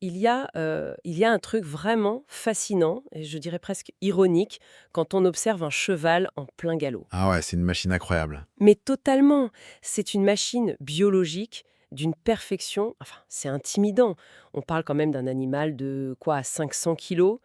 Il y a un truc vraiment fascinant, et je dirais presque ironique, quand on observe un cheval en plein galop. Ah ouais, c'est une machine incroyable. Mais totalement, c'est une machine biologique d'une perfection, enfin, c'est intimidant. On parle quand même d'un animal de quoi, 500 kilos,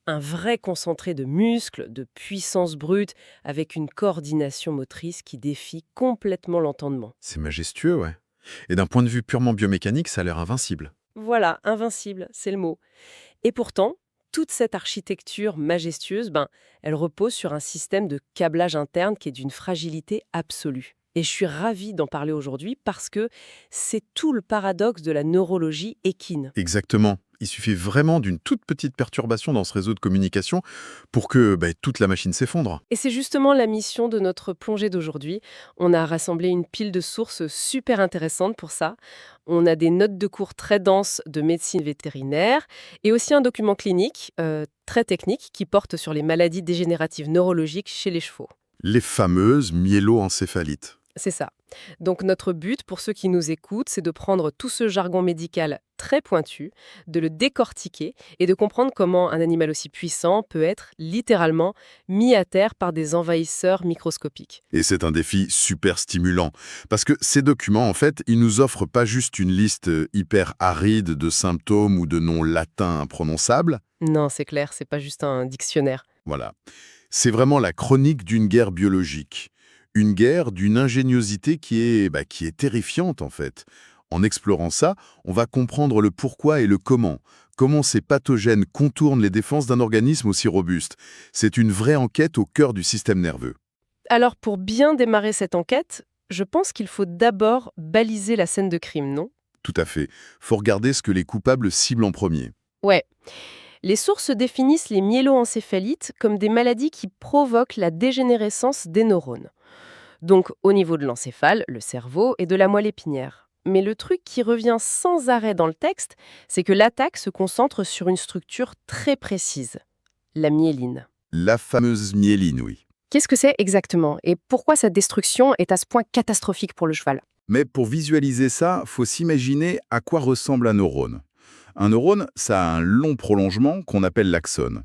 un vrai concentré de muscles, de puissance brute, avec une coordination motrice qui défie complètement l'entendement. C'est majestueux, ouais. Et d'un point de vue purement biomécanique, ça a l'air invincible. Voilà, invincible, c'est le mot. Et pourtant, toute cette architecture majestueuse, elle repose sur un système de câblage interne qui est d'une fragilité absolue. Et je suis ravie d'en parler aujourd'hui parce que c'est tout le paradoxe de la neurologie équine. Exactement. Il suffit vraiment d'une toute petite perturbation dans ce réseau de communication pour que toute la machine s'effondre. Et c'est justement la mission de notre plongée d'aujourd'hui. On a rassemblé une pile de sources super intéressantes pour ça. On a des notes de cours très denses de médecine vétérinaire et aussi un document clinique très technique qui porte sur les maladies dégénératives neurologiques chez les chevaux. Les fameuses myéloencéphalites. C'est ça. Donc notre but pour ceux qui nous écoutent, c'est de prendre tout ce jargon médical très pointu, de le décortiquer et de comprendre comment un animal aussi puissant peut être littéralement mis à terre par des envahisseurs microscopiques. Et c'est un défi super stimulant. Parce que ces documents, en fait, ils nous offrent pas juste une liste hyper aride de symptômes ou de noms latins imprononçables. Non, c'est clair, c'est pas juste un dictionnaire. Voilà. C'est vraiment la chronique d'une guerre biologique. Une guerre d'une ingéniosité qui est terrifiante, en fait. En explorant ça, on va comprendre le pourquoi et le comment. Comment ces pathogènes contournent les défenses d'un organisme aussi robuste. C'est une vraie enquête au cœur du système nerveux. Alors pour bien démarrer cette enquête, je pense qu'il faut d'abord baliser la scène de crime, non? Tout à fait. Faut regarder ce que les coupables ciblent en premier. Ouais. Les sources définissent les myéloencéphalites comme des maladies qui provoquent la dégénérescence des neurones. Donc au niveau de l'encéphale, le cerveau, et de la moelle épinière. Mais le truc qui revient sans arrêt dans le texte, c'est que l'attaque se concentre sur une structure très précise, la myéline. La fameuse myéline, oui. Qu'est-ce que c'est exactement et pourquoi sa destruction est à ce point catastrophique pour le cheval? Mais pour visualiser ça, faut s'imaginer à quoi ressemble un neurone. Un neurone, ça a un long prolongement qu'on appelle l'axone.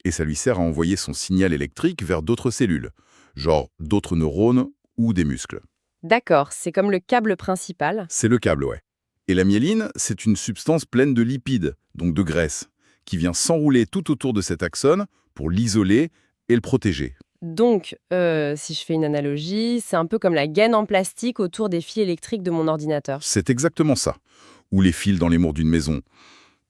Et ça lui sert à envoyer son signal électrique vers d'autres cellules, genre d'autres neurones ou des muscles. D'accord, c'est comme le câble principal. C'est le câble, ouais. Et la myéline, c'est une substance pleine de lipides, donc de graisse, qui vient s'enrouler tout autour de cet axone pour l'isoler et le protéger. Donc, si je fais une analogie, c'est un peu comme la gaine en plastique autour des fils électriques de mon ordinateur. C'est exactement ça. Ou les fils dans les murs d'une maison.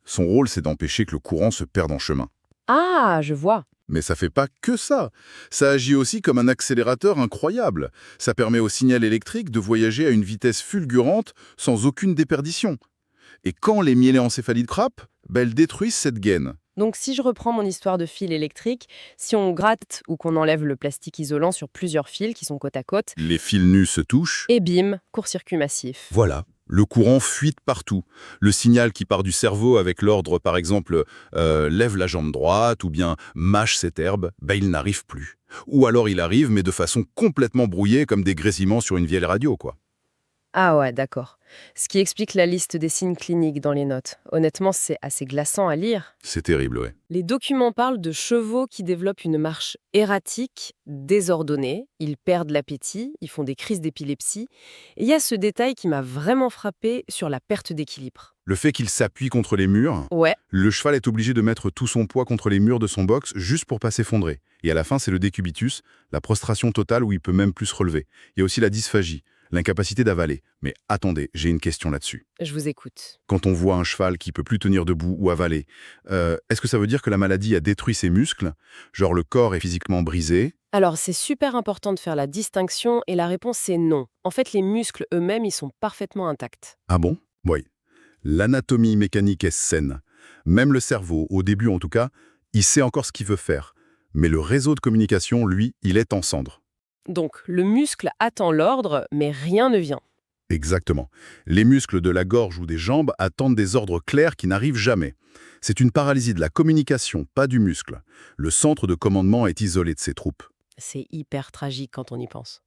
Son rôle, c'est d'empêcher que le courant se perde en chemin. Ah, je vois. Mais ça fait pas que ça. Ça agit aussi comme un accélérateur incroyable. Ça permet au signal électrique de voyager à une vitesse fulgurante sans aucune déperdition. Et quand les myéléencéphalites crapent, elles détruisent cette gaine. Donc si je reprends mon histoire de fil électrique, si on gratte ou qu'on enlève le plastique isolant sur plusieurs fils qui sont côte à côte, Les fils nus se touchent. et bim, court-circuit massif. Voilà. Le courant fuite partout. Le signal qui part du cerveau avec l'ordre, par exemple, lève la jambe droite ou bien mâche cette herbe, il n'arrive plus. Ou alors il arrive, mais de façon complètement brouillée, comme des grésillements sur une vieille radio, quoi. Ah ouais, d'accord. Ce qui explique la liste des signes cliniques dans les notes. Honnêtement, c'est assez glaçant à lire. C'est terrible, ouais. Les documents parlent de chevaux qui développent une marche erratique, désordonnée, ils perdent l'appétit, ils font des crises d'épilepsie. Et il y a ce détail qui m'a vraiment frappé sur la perte d'équilibre. Le fait qu'il s'appuie contre les murs, Ouais, le cheval est obligé de mettre tout son poids contre les murs de son box juste pour pas s'effondrer. Et à la fin, c'est le décubitus, la prostration totale où il peut même plus se relever. Il y a aussi la dysphagie, l'incapacité d'avaler. Mais attendez, j'ai une question là-dessus. je vous écoute. Quand on voit un cheval qui peut plus tenir debout ou avaler, est-ce que ça veut dire que la maladie a détruit ses muscles? Genre le corps est physiquement brisé? Alors, c'est super important de faire la distinction et la réponse c'est non. En fait, les muscles eux-mêmes, ils sont parfaitement intacts. Ah bon? Oui. L'anatomie mécanique est saine. Même le cerveau, au début en tout cas, il sait encore ce qu'il veut faire. Mais le réseau de communication, lui, il est en cendres. Donc, le muscle attend l'ordre, mais rien ne vient. Exactement. Les muscles de la gorge ou des jambes attendent des ordres clairs qui n'arrivent jamais. C'est une paralysie de la communication, pas du muscle. Le centre de commandement est isolé de ses troupes. C'est hyper tragique quand on y pense.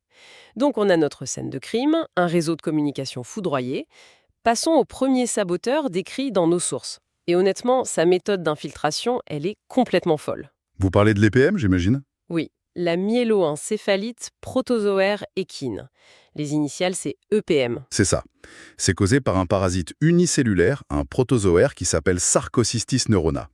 Donc, on a notre scène de crime, un réseau de communication foudroyé. Passons au premier saboteur décrit dans nos sources. Et honnêtement, sa méthode d'infiltration, elle est complètement folle. Vous parlez de l'EPM, j'imagine? Oui, la myéloencéphalite protozoaire équine. Les initiales, c'est EPM. C'est ça. C'est causé par un parasite unicellulaire, un protozoaire qui s'appelle Sarcocystis neurona.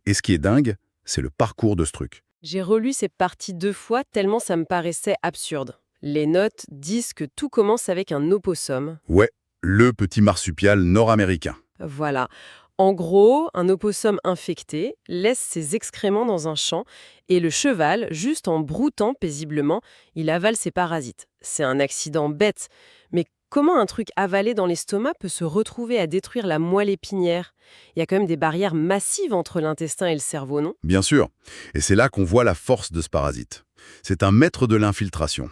Et ce qui est dingue, c'est le parcours de ce truc. J'ai relu ces parties 2 fois tellement ça me paraissait absurde. Les notes disent que tout commence avec un opossum. Ouais, le petit marsupial nord-américain. Voilà. En gros, un opossum infecté laisse ses excréments dans un champ et le cheval, juste en broutant paisiblement, il avale ses parasites. C'est un accident bête. Mais comment un truc avalé dans l'estomac peut se retrouver à détruire la moelle épinière? Il y a quand même des barrières massives entre l'intestin et le cerveau, non? Bien sûr. Et c'est là qu'on voit la force de ce parasite. C'est un maître de l'infiltration.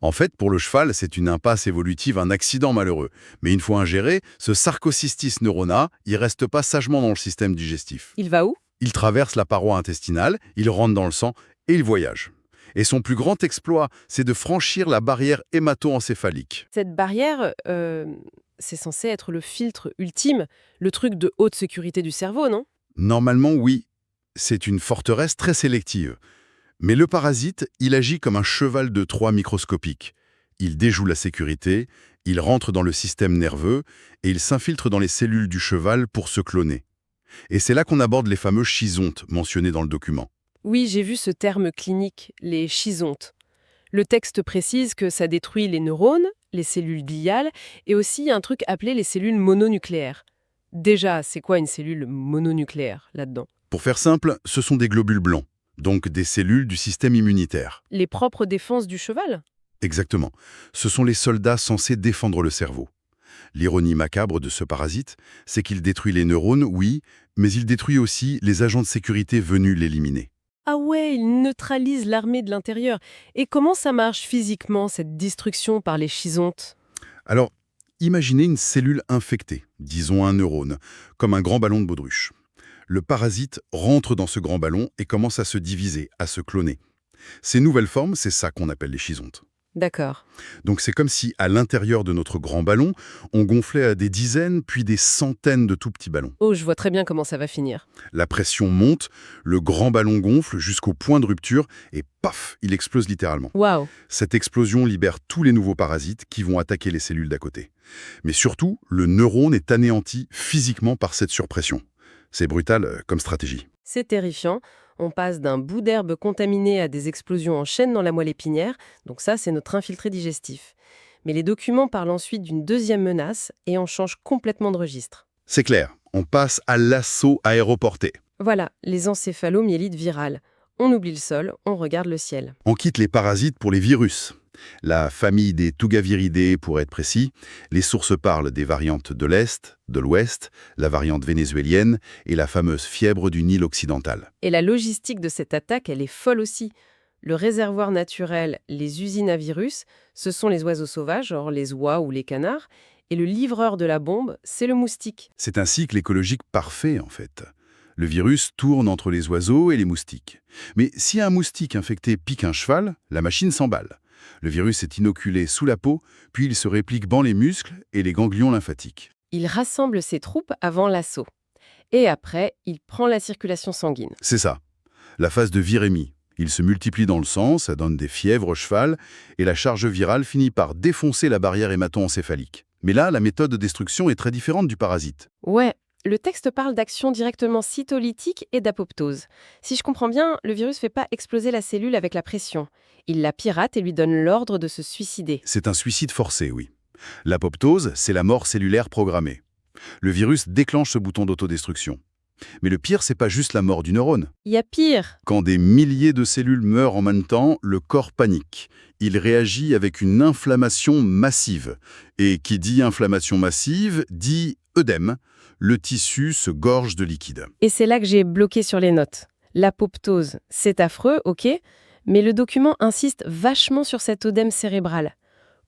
En fait, pour le cheval, c'est une impasse évolutive, un accident malheureux. Mais une fois ingéré, ce Sarcocystis neurona, il reste pas sagement dans le système digestif. Il va où? Il traverse la paroi intestinale, il rentre dans le sang et il voyage. Et son plus grand exploit, c'est de franchir la barrière hémato-encéphalique. Cette barrière, c'est censé être le filtre ultime, le truc de haute sécurité du cerveau, non? Normalement, oui, c'est une forteresse très sélective. Mais le parasite, il agit comme un cheval de Troie microscopique. Il déjoue la sécurité, il rentre dans le système nerveux et il s'infiltre dans les cellules du cheval pour se cloner. Et c'est là qu'on aborde les fameux schizontes mentionnés dans le document. Oui, j'ai vu ce terme clinique, les schizontes. Le texte précise que ça détruit les neurones, les cellules gliales et aussi un truc appelé les cellules mononucléaires. Déjà, c'est quoi une cellule mononucléaire là-dedans? Pour faire simple, ce sont des globules blancs, donc des cellules du système immunitaire. Les propres défenses du cheval? Exactement. Ce sont les soldats censés défendre le cerveau. L'ironie macabre de ce parasite, c'est qu'il détruit les neurones, oui, mais il détruit aussi les agents de sécurité venus l'éliminer. Ah ouais, il neutralise l'armée de l'intérieur. Et comment ça marche physiquement, cette destruction par les schizontes? Alors, imaginez une cellule infectée, disons un neurone, comme un grand ballon de baudruche. Le parasite rentre dans ce grand ballon et commence à se diviser, à se cloner. Ces nouvelles formes, c'est ça qu'on appelle les schizontes. D'accord. Donc c'est comme si, à l'intérieur de notre grand ballon, on gonflait à des dizaines, puis des centaines de tout petits ballons. Oh, je vois très bien comment ça va finir. La pression monte, le grand ballon gonfle jusqu'au point de rupture, et paf, il explose littéralement. Waouh! Cette explosion libère tous les nouveaux parasites qui vont attaquer les cellules d'à côté. Mais surtout, le neurone est anéanti physiquement par cette surpression. C'est brutal comme stratégie. C'est terrifiant. On passe d'un bout d'herbe contaminé à des explosions en chaîne dans la moelle épinière. Donc ça, c'est notre infiltré digestif. Mais les documents parlent ensuite d'une deuxième menace et on change complètement de registre. C'est clair, on passe à l'assaut aéroporté. Voilà, les encéphalomyélites virales. On oublie le sol, on regarde le ciel. On quitte les parasites pour les virus. La famille des Tugaviridae, pour être précis, les sources parlent des variantes de l'Est, de l'Ouest, la variante vénézuélienne et la fameuse fièvre du Nil occidental. Et la logistique de cette attaque, elle est folle aussi. Le réservoir naturel, les usines à virus, ce sont les oiseaux sauvages, genre les oies ou les canards, et le livreur de la bombe, c'est le moustique. C'est un cycle écologique parfait, en fait. Le virus tourne entre les oiseaux et les moustiques. Mais si un moustique infecté pique un cheval, la machine s'emballe. Le virus est inoculé sous la peau, puis il se réplique dans les muscles et les ganglions lymphatiques. Il rassemble ses troupes avant l'assaut. Et après, il prend la circulation sanguine. C'est ça, la phase de virémie. Il se multiplie dans le sang, ça donne des fièvres au cheval, et la charge virale finit par défoncer la barrière hémato-encéphalique. Mais là, la méthode de destruction est très différente du parasite. Ouais, le texte parle d'action directement cytolytique et d'apoptose. Si je comprends bien, le virus ne fait pas exploser la cellule avec la pression. Il la pirate et lui donne l'ordre de se suicider. C'est un suicide forcé, oui. L'apoptose, c'est la mort cellulaire programmée. Le virus déclenche ce bouton d'autodestruction. Mais le pire, c'est pas juste la mort du neurone. Il y a pire. Quand des milliers de cellules meurent en même temps, le corps panique. Il réagit avec une inflammation massive. Et qui dit inflammation massive, dit œdème. Le tissu se gorge de liquide. Et c'est là que j'ai bloqué sur les notes. L'apoptose, c'est affreux, ok, mais le document insiste vachement sur cet œdème cérébral.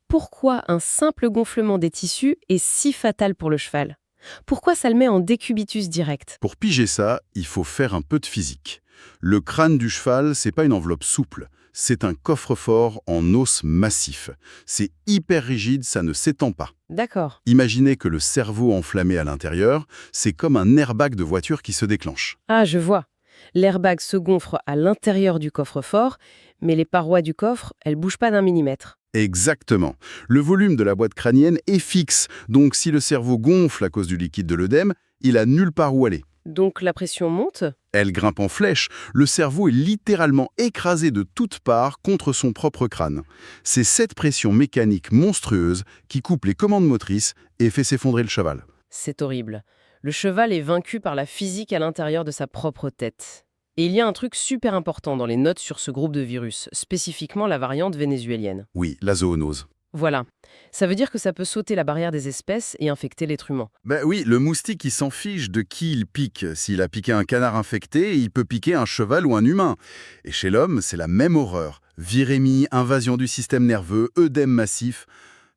Pourquoi un simple gonflement des tissus est si fatal pour le cheval? Pourquoi ça le met en décubitus direct? Pour piger ça, il faut faire un peu de physique. Le crâne du cheval, c'est pas une enveloppe souple, C'est un coffre-fort en os massif. C'est hyper rigide, ça ne s'étend pas. D'accord. Imaginez que le cerveau enflammé à l'intérieur, c'est comme un airbag de voiture qui se déclenche. Ah, je vois. L'airbag se gonfre à l'intérieur du coffre-fort, mais les parois du coffre, elles bougent pas d'un millimètre. Exactement. Le volume de la boîte crânienne est fixe, donc si le cerveau gonfle à cause du liquide de l'œdème, il a nulle part où aller. Donc la pression monte? Elle grimpe en flèche, le cerveau est littéralement écrasé de toutes parts contre son propre crâne. C'est cette pression mécanique monstrueuse qui coupe les commandes motrices et fait s'effondrer le cheval. C'est horrible. Le cheval est vaincu par la physique à l'intérieur de sa propre tête. Et il y a un truc super important dans les notes sur ce groupe de virus, spécifiquement la variante vénézuélienne. Oui, la zoonose. Voilà. Ça veut dire que ça peut sauter la barrière des espèces et infecter l'être humain. Ben oui, le moustique, il s'en fiche de qui il pique. S'il a piqué un canard infecté, il peut piquer un cheval ou un humain. Et chez l'homme, c'est la même horreur. Virémie, invasion du système nerveux, œdème massif.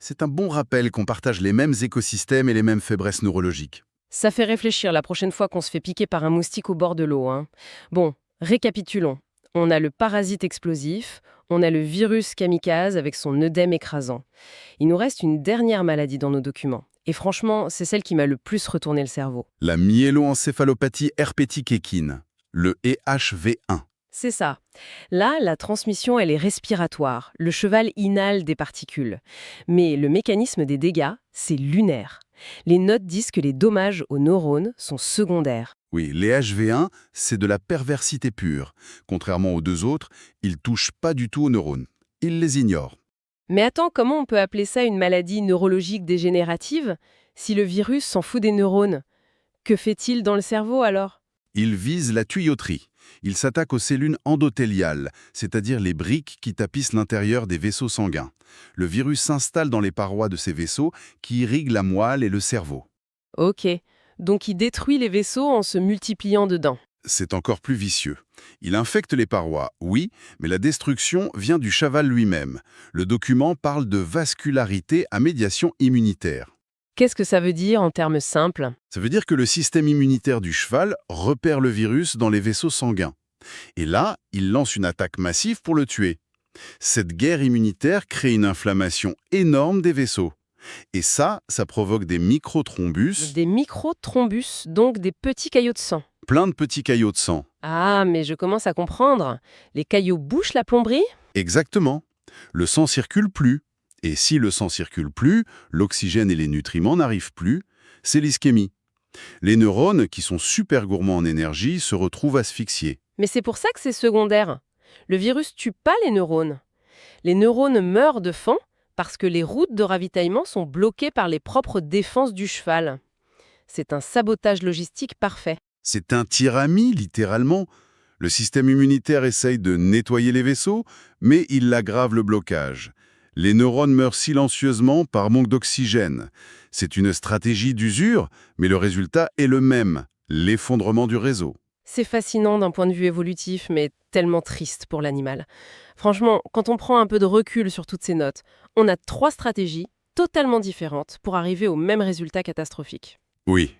C'est un bon rappel qu'on partage les mêmes écosystèmes et les mêmes faiblesses neurologiques. Ça fait réfléchir la prochaine fois qu'on se fait piquer par un moustique au bord de l'eau, hein. Bon, récapitulons. On a le parasite explosif, on a le virus kamikaze avec son œdème écrasant. Il nous reste une dernière maladie dans nos documents. Et franchement, c'est celle qui m'a le plus retourné le cerveau. La myéloencéphalopathie herpétique équine, le EHV1. C'est ça. Là, la transmission, elle est respiratoire. Le cheval inhale des particules. Mais le mécanisme des dégâts, c'est lunaire. Les notes disent que les dommages aux neurones sont secondaires. Oui, l'EHV1, c'est de la perversité pure. Contrairement aux deux autres, il touche pas du tout aux neurones. Il les ignore. Mais attends, comment on peut appeler ça une maladie neurologique dégénérative si le virus s'en fout des neurones? Que fait-il dans le cerveau alors? Il vise la tuyauterie. Il s'attaque aux cellules endothéliales, c'est-à-dire les briques qui tapissent l'intérieur des vaisseaux sanguins. Le virus s'installe dans les parois de ces vaisseaux qui irriguent la moelle et le cerveau. Ok, donc il détruit les vaisseaux en se multipliant dedans. C'est encore plus vicieux. Il infecte les parois, oui, mais la destruction vient du chaval lui-même. Le document parle de vascularité à médiation immunitaire. Qu'est-ce que ça veut dire en termes simples? Ça veut dire que le système immunitaire du cheval repère le virus dans les vaisseaux sanguins. Et là, il lance une attaque massive pour le tuer. Cette guerre immunitaire crée une inflammation énorme des vaisseaux. Et ça provoque des microthrombus, Des microthrombus, donc des petits caillots de sang. plein de petits caillots de sang. Ah, mais je commence à comprendre. Les caillots bouchent la plomberie? Exactement. Le sang circule plus. Et si le sang circule plus, l'oxygène et les nutriments n'arrivent plus, c'est l'ischémie. Les neurones, qui sont super gourmands en énergie, se retrouvent asphyxiés. Mais c'est pour ça que c'est secondaire. Le virus tue pas les neurones. Les neurones meurent de faim parce que les routes de ravitaillement sont bloquées par les propres défenses du cheval. C'est un sabotage logistique parfait. C'est un tir-ami, littéralement. Le système immunitaire essaye de nettoyer les vaisseaux, mais il aggrave le blocage. Les neurones meurent silencieusement par manque d'oxygène. C'est une stratégie d'usure, mais le résultat est le même, l'effondrement du réseau. C'est fascinant d'un point de vue évolutif, mais tellement triste pour l'animal. Franchement, quand on prend un peu de recul sur toutes ces notes, on a 3 stratégies totalement différentes pour arriver au même résultat catastrophique. Oui.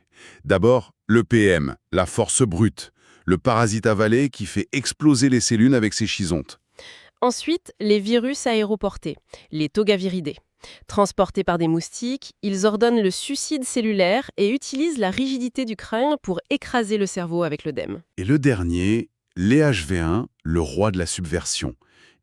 D'abord, le PM, la force brute, le parasite avalé qui fait exploser les cellules avec ses chisontes. Ensuite, les virus aéroportés, les togaviridés. Transportés par des moustiques, ils ordonnent le suicide cellulaire et utilisent la rigidité du crâne pour écraser le cerveau avec l'œdème. Et le dernier, l'EHV1, le roi de la subversion.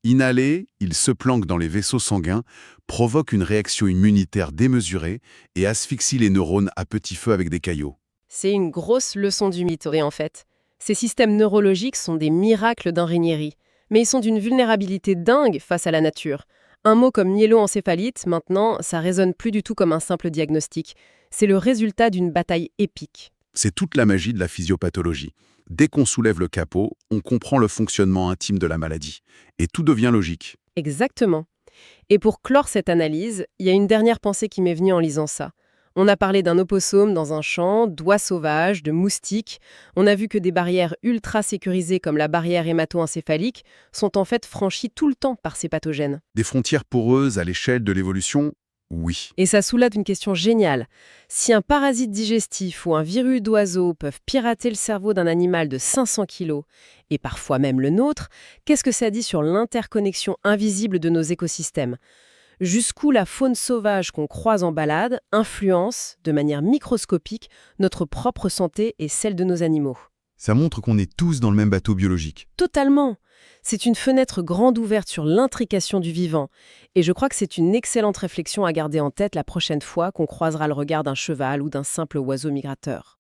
Inhalé, il se planque dans les vaisseaux sanguins, provoque une réaction immunitaire démesurée et asphyxie les neurones à petit feu avec des caillots. C'est une grosse leçon d'humilité en fait. Ces systèmes neurologiques sont des miracles d'ingénierie, mais ils sont d'une vulnérabilité dingue face à la nature. Un mot comme myéloencéphalite, maintenant, ça résonne plus du tout comme un simple diagnostic. C'est le résultat d'une bataille épique. C'est toute la magie de la physiopathologie. Dès qu'on soulève le capot, on comprend le fonctionnement intime de la maladie. Et tout devient logique. Exactement. Et pour clore cette analyse, il y a une dernière pensée qui m'est venue en lisant ça. On a parlé d'un opossum dans un champ, d'oies sauvages, de moustiques. On a vu que des barrières ultra sécurisées comme la barrière hémato-encéphalique sont en fait franchies tout le temps par ces pathogènes. Des frontières poreuses à l'échelle de l'évolution, Oui. Et ça soulève une question géniale. Si un parasite digestif ou un virus d'oiseau peuvent pirater le cerveau d'un animal de 500 kilos, et parfois même le nôtre, qu'est-ce que ça dit sur l'interconnexion invisible de nos écosystèmes? Jusqu'où la faune sauvage qu'on croise en balade influence, de manière microscopique, notre propre santé et celle de nos animaux. Ça montre qu'on est tous dans le même bateau biologique. Totalement. C'est une fenêtre grande ouverte sur l'intrication du vivant. Et je crois que c'est une excellente réflexion à garder en tête la prochaine fois qu'on croisera le regard d'un cheval ou d'un simple oiseau migrateur.